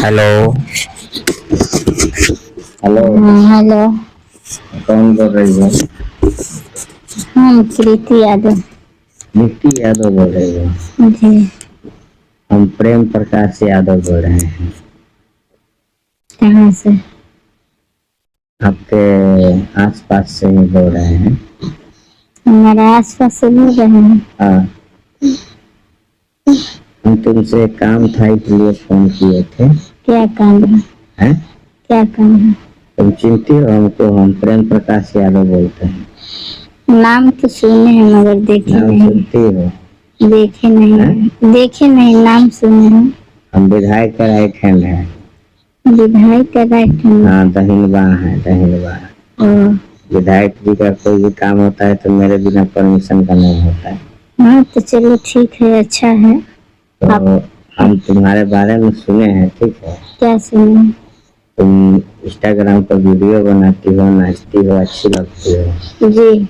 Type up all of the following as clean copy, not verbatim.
Hello. Hello. Hello. कौन बोल रही है? हम प्रीति यादव। नित्ती यादव बोल रही है? जी। हम प्रेम प्रकाश यादव बोल रहे हैं। कहाँ से? आपके आसपास से ही बोल रहे हैं। हमारे आसपास से बोल रहे हैं। हाँ, हम तुमसे काम था इसलिए फोन किए थे। क्या काम है? हैं? क्या काम है? तुम चिंती हो हमको? हम प्रेम प्रकाश यादव बोलते हैं। नाम तो सुने हैं मगर देखे नाम नहीं। सुनती हो? देखे नहीं। देखे नहीं, नाम सुने हैं। हम विधायक का राइट हैंड है। विधायक का राइट हैंड? हाँ, दहिनवा है, दहिनवा। विधायक जी का कोई भी काम होता है तो मेरे बिना परमिशन का नहीं होता है। हाँ तो चलो ठीक है, अच्छा है। तो हम तुम्हारे बारे में सुने हैं, ठीक है? क्या सुने? तुम इंस्टाग्राम पर वीडियो बनाती हो, नाचती हो, अच्छी लगती हो जी।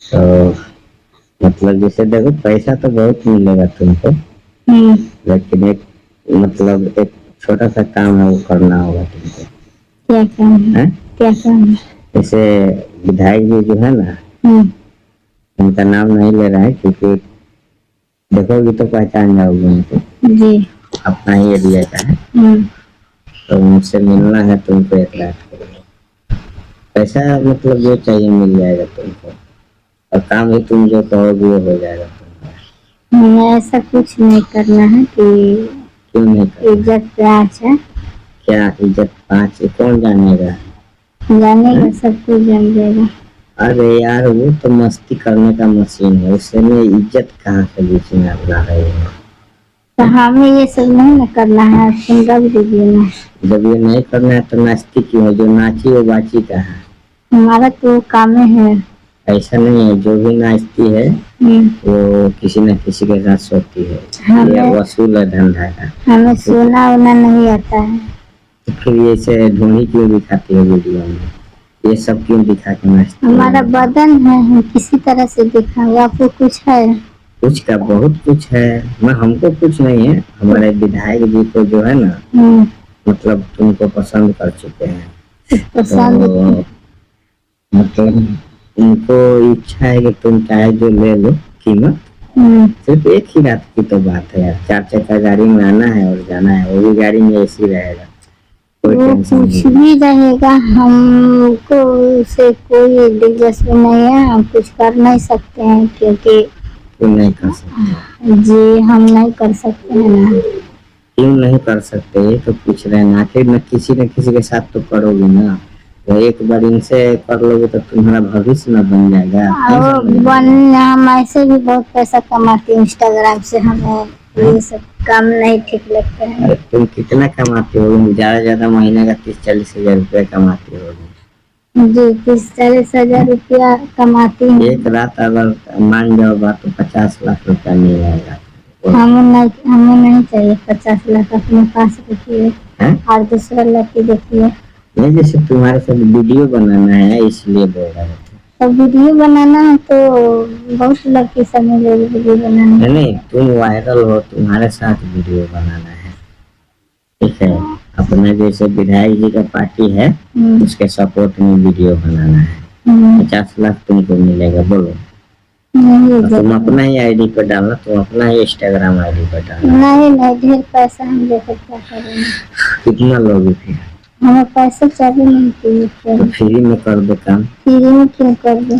तो मतलब जैसे देखो, पैसा तो बहुत मिलेगा तुमको, लेकिन एक मतलब एक छोटा सा काम है, वो करना होगा तुमको। क्या काम है? क्या काम है? जैसे विधायक जी जो है ना, उनका नाम नहीं ले रहा है क्योंकि देखोगी तो पहचान जाओगे उनको। जी। अपना ही एरिया का है। तो उनसे मिलना है तुमको 1 लाख। पैसा मतलब जो चाहिए मिल जाएगा तुमको, और काम भी तुम जो कहोगे वो हो जाएगा तुम्हारा। ऐसा कुछ नहीं करना है कि क्यों नहीं करना? इज्जत प्याज है। क्या इज्जत 5 कौन जानेगा? जानेगा, सब कुछ जान जाएगा। अरे यार, वो तो मस्ती करने का मशीन है, उससे में इज्जत कहाँ से बीच में आप ला रहे हो? तो हमें ये सब नहीं ना करना है, तुम रख दीजिए ना। जब ये नहीं करना है तो नाचती क्यों है? जो नाची वो बाची का है। हमारा तो काम है। ऐसा नहीं है, जो भी नाचती है वो किसी न किसी के साथ सोती है। ये वसूल है धंधा का। हमें सोना वोना नहीं आता है। तो फिर ये से ढूंढी क्यों दिखाती है वीडियो में? ये सब क्यों दिखा के नाचती है? हमारा बदन है, हम किसी तरह से दिखाएंगे। आपको कुछ है? कुछ का बहुत कुछ है। मैं हमको कुछ नहीं है, हमारे विधायक जी को जो है ना, मतलब तुमको पसंद कर चुके हैं। पसंद तो मतलब उनको इच्छा है कि तुम चाहे जो ले लो कीमत। सिर्फ एक ही रात की तो बात है यार, 4 चक्का गाड़ी में आना है और जाना है, वो भी गाड़ी में ऐसी रहेगा, कोई टेंशन कुछ भी रहेगा। हमको उसे कोई दिलचस्पी नहीं है, हम कुछ कर नहीं सकते हैं क्योंकि क्यों नहीं कर सकते? जी हम नहीं कर सकते हैं ना। क्यों नहीं कर सकते ये तो पूछ रहे हैं। आखिर न किसी के साथ तो करोगे ना, तो एक बार इनसे कर लोगे तो तुम्हारा भविष्य न बन जाएगा। हम ऐसे भी बहुत पैसा कमाते हैं इंस्टाग्राम से, हमें ये सब काम नहीं ठीक लगता है। अरे तुम कितना कमाते हो? ज्यादा ज्यादा महीने का 30-40 हजार रुपया कमाते हो? जी 30-40 हजार रुपया कमाती हूँ। एक रात अगर मान जाओ बात तो 50 लाख रुपया मिल जाएगा। हमें नहीं चाहिए 50 लाख, अपने पास रखिए और दूसरा लड़की देखिए। नहीं, जैसे तुम्हारे साथ वीडियो बनाना है इसलिए बोल रहे थे। तो वीडियो बनाना है तो बहुत लड़की सब मिलेगी वीडियो बनाना। नहीं, तुम वायरल हो, तुम्हारे साथ वीडियो बनाना है, ठीक है? अपने जैसे विधायक जी का पार्टी है उसके सपोर्ट में वीडियो बनाना है। 50 लाख तुमको मिलेगा, बोलो। तुम अपना ही आईडी पर डालना, तुम अपना ही इंस्टाग्राम आईडी पर डालना। नहीं ढेर पैसा हम लेकर क्या करेंगे? कितना लोगे फिर? हमें पैसे चाहिए नहीं। तो फ्री में कर दो काम। फ्री में क्यों कर दो?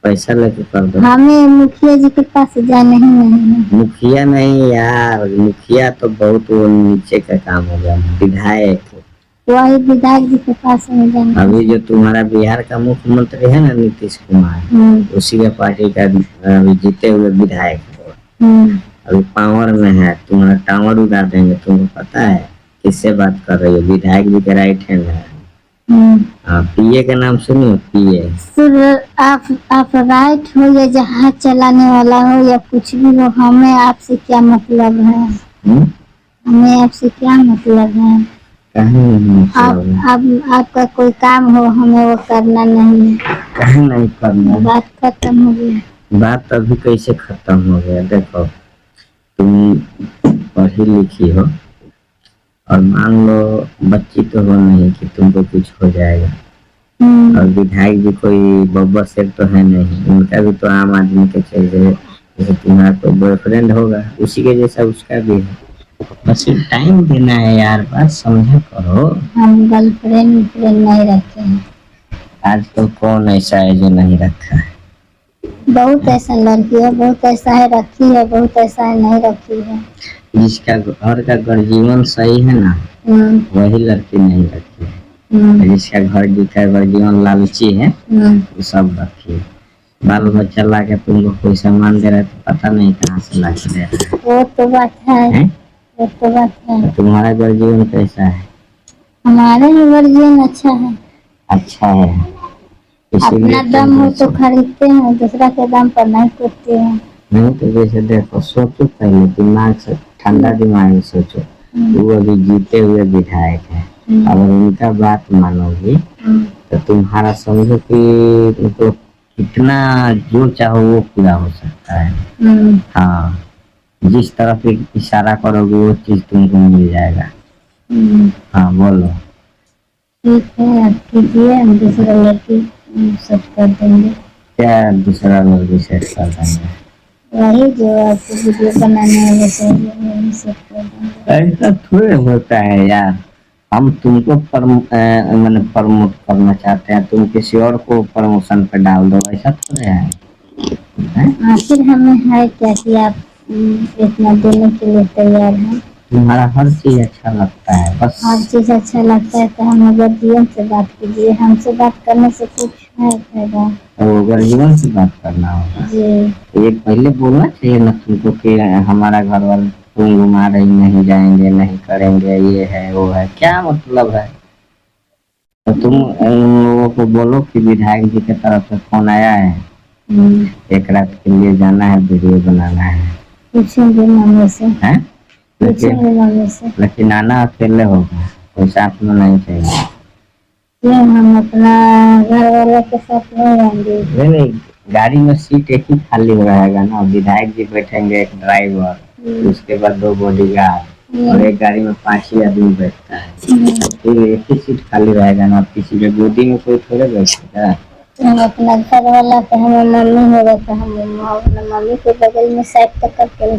पैसा लेके कर दो। हमें मुखिया जी के पास जाना ही नहीं है। मुखिया नहीं यार, मुखिया तो बहुत वो नीचे का काम हो गया। विधायक, वही विधायक जी के पास में जाना। अभी जो तुम्हारा बिहार का मुख्यमंत्री है ना, नीतीश कुमार, उसी के पार्टी का अभी जीते हुए विधायक है। अभी पावर में है, तुम्हारा टावर उड़ा देंगे। तुमको पता है किससे बात कर रही हो? विधायक जी के राइट हैंड है। पीए का नाम सुनिए, पीए। आप राइट हो या जहाज चलाने वाला हो या कुछ भी हो, हमें आपसे क्या मतलब है? हमें आपसे क्या मतलब है? आपका कोई काम हो, हमें वो करना नहीं है। कहीं नहीं करना। बात खत्म हो गया। बात अभी कैसे खत्म हो गया? देखो, तुम पढ़ी लिखी हो, और मान लो बच्ची तो हो नहीं कि तुमको कुछ हो जाएगा, और विधायक जी कोई बब्बर शेर तो है नहीं, उनका भी तो आम आदमी के चलते, जैसे तुम्हारा कोई बॉयफ्रेंड होगा उसी के जैसा उसका भी है। बस टाइम देना है यार, बात समझा करो। हम गर्लफ्रेंड फ्रेंड नहीं रखे हैं। आजकल कौन ऐसा है जो नहीं रखा है? बहुत ऐसा लड़की है, बहुत ऐसा है रखी है, बहुत ऐसा है नहीं रखी है। जिसका घर का गर्जीवन सही है ना, वही लड़की नहीं रखी है। जिसका घर का गर्जीवन लालची है, वो सब रखी है। बाल बच्चा ला के तुमको कोई सामान दे रहा है तो पता नहीं कहाँ से ला के दे रहा है। वो तो बात है, वो तो बात है। तो तुम्हारा गर्जीवन कैसा है? हमारा ही गर्जीवन अच्छा है। अच्छा है, अपना दम हो तो खरीदते हैं, दूसरा के दाम पर नहीं करते हैं। नहीं तो जैसे देखो, सोचो पहले, दिमाग से ठंडा दिमाग में सोचो। वो अभी जीते हुए विधायक है, अगर उनका बात मानोगी तो तुम्हारा समझो कि मतलब कितना जो चाहो वो पूरा हो सकता है। हाँ, जिस तरफ इशारा करोगे वो चीज तुमको मिल जाएगा। हाँ बोलो। ठीक है, आप कीजिए, हम दूसरा लड़की सेट कर देंगे। क्या दूसरा लड़की सेट कर देंगे? वही जो आपको वीडियो बनाने वाले चाहिए वही सेट कर देंगे। ऐसा थोड़े होता है यार, हम तुमको मैंने प्रमोट करना चाहते हैं, तुम किसी और को प्रमोशन पे डाल दो, ऐसा थोड़े है। आखिर हमें है क्या कि आप इतना देने के लिए तैयार हैं? तुम्हारा हर चीज अच्छा लगता है, बस हर चीज अच्छा लगता है तो हम अगर जीवन से बात कीजिए, हमसे बात करने से कुछ है फायदा? तो अगर जीवन से बात करना होगा जी, ये पहले बोलना चाहिए ना तुमको कि हमारा घर वाले तुम घुमा रही, नहीं जाएंगे, नहीं करेंगे, ये है वो है, क्या मतलब है? तो तुम उन लोगों को बोलो कि विधायक जी की तरफ से फोन आया है, एक रात के लिए जाना है, वीडियो बनाना है। पूछेंगे मम्मी से, हैं? पूछेंगे मम्मी से। लेकिन आना अकेले होगा, कोई साथ में नहीं चाहिए। क्यों, हम अपना घर वाले के साथ नहीं रहेंगे? नहीं, गाड़ी में सीट एक ही खाली रहेगा ना, विधायक जी बैठेंगे, एक ड्राइवर, उसके बाद 2 बॉडीगार्ड, और एक गाड़ी में 5 ही आदमी बैठता है, फिर एक ही सीट खाली रहेगा ना, किसी के गोदी में कोई थोड़े बैठेगा। हम अपना घर वाला तो हमारे मम्मी होगा तो हम अपना मम्मी के बगल में साइड तक करके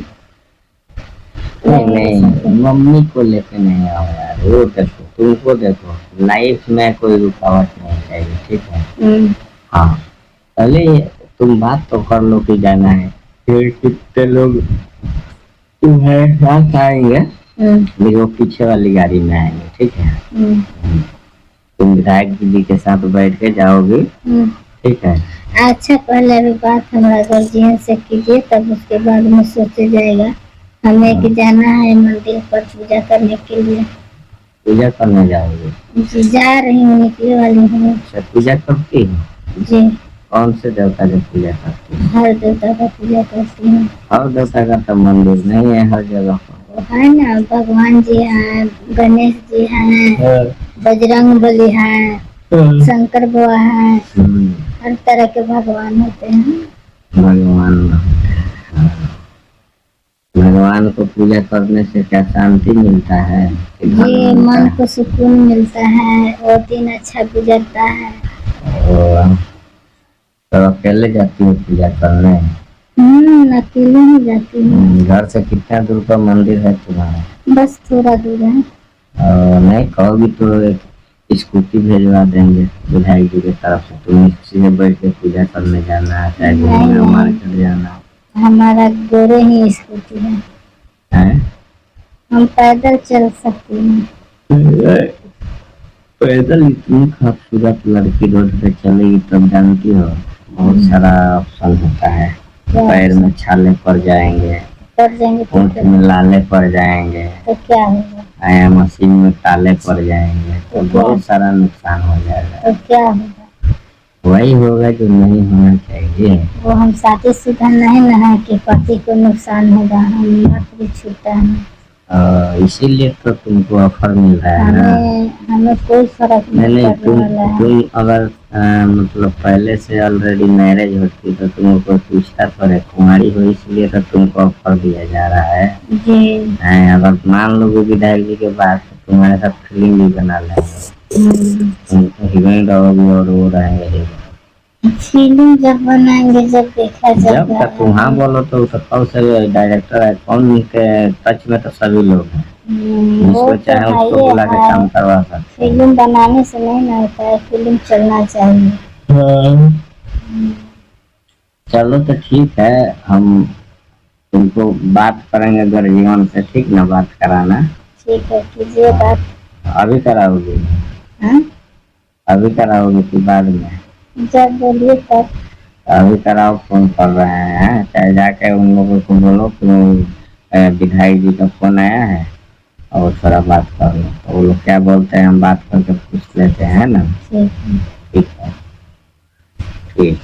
नहीं, मम्मी को लेके नहीं आओ यार, वो देखो, तुमको देखो, लाइफ में कोई रुकावट नहीं चाहिए, ठीक है? हाँ, पहले तुम बात तो कर लो कि जाना है, फिर कितने लोग तुम्हारे साथ आएंगे, वो पीछे वाली गाड़ी में आएंगे, ठीक है? तुम विधायक जी के साथ बैठ के जाओगे, ठीक है? अच्छा, पहले अभी बात हमारा गार्जियन से कीजिए, तब उसके बाद में सोचा जाएगा। हमें कि जाना है मंदिर पर पूजा करने के लिए। पूजा करने जाओगे? जी, जा रही हूँ, निकले वाली हूँ। अच्छा, पूजा करती है? जी। कौन से देवता की पूजा करती है? हर देवता का पूजा करती हूँ। हर देवता का तो मंदिर नहीं है हर जगह पर। है ना, भगवान जी हैं, गणेश जी हैं, बजरंग बली हैं, शंकर बुआ हैं, हर तरह के भगवान होते हैं। भगवान को पूजा करने से क्या शांति मिलता है? जी, मन को सुकून मिलता है, और दिन अच्छा गुजरता है। तो अकेले जाती हो पूजा करने? अकेले ही जाती हूँ। घर से कितना दूर का मंदिर है तुम्हारा? बस थोड़ा दूर है। नहीं कहोगी तो एक स्कूटी भेजवा देंगे विधायक जी की तरफ से, तुम इसी में बैठ के पूजा करने जाना है, चाहे घूमने मार्केट जाना है। हमारा गोरे ही स्कूटी है, हम पैदल चल सकते हैं। पैदल इतनी खूबसूरत लड़की रोड पे चलेगी तब जानती हो, बहुत सारा ऑप्शन होता है। पैर में छाले पड़ जाएंगे, ऊँट में लाले पड़ जाएंगे, तो क्या होगा? आया मशीन में ताले पड़ जाएंगे, तो बहुत सारा नुकसान हो जाएगा। तो क्या होगा? वही होगा जो नहीं होना चाहिए। वो हम शादीशुदा नहीं ना है कि पति को नुकसान होगा, हम नौकरी छूटा है, इसीलिए तो तुमको ऑफर मिल रहा है ना। हमें कोई फर्क नहीं तुम अगर मतलब पहले से ऑलरेडी मैरिज होती तो तुमको कोई पूछता थोड़े, कुमारी हो इसलिए तो तुमको ऑफर दिया जा रहा है जी। अगर मान लो विधायक जी के बाद तुम्हारे साथ फिल्म भी बना लेंगे, हीरोइन रहोगी और वो रहेंगे। फिल्म जब बनाएंगे, जब देखा जब जाएगा। तक तुम हाँ बोलो तो कौन से डायरेक्टर है, कौन के टच में तो सभी लोग हैं, वो जिसको तो चाहे है उसको ही बुला के है। काम करवा सकते हैं। फिल्म बनाने से नहीं ना होता है, फिल्म चलना चाहिए। चलो तो ठीक है, हम तुमको बात करेंगे गर्जीवन से, ठीक ना, बात कराना। ठीक है, कीजिए बात। अभी कराओगी? हाँ? अभी कराओगी कि बाद में? जब बोलिए तब। अभी कराओ, फोन कर रहे हैं, चाहे जाके उन लोगों को बोलो कि विधायक जी का फोन आया है और थोड़ा बात कर लो, तो वो लोग क्या बोलते हैं हम बात करके पूछ लेते हैं ना। ठीक है। ठीक है, ठीक।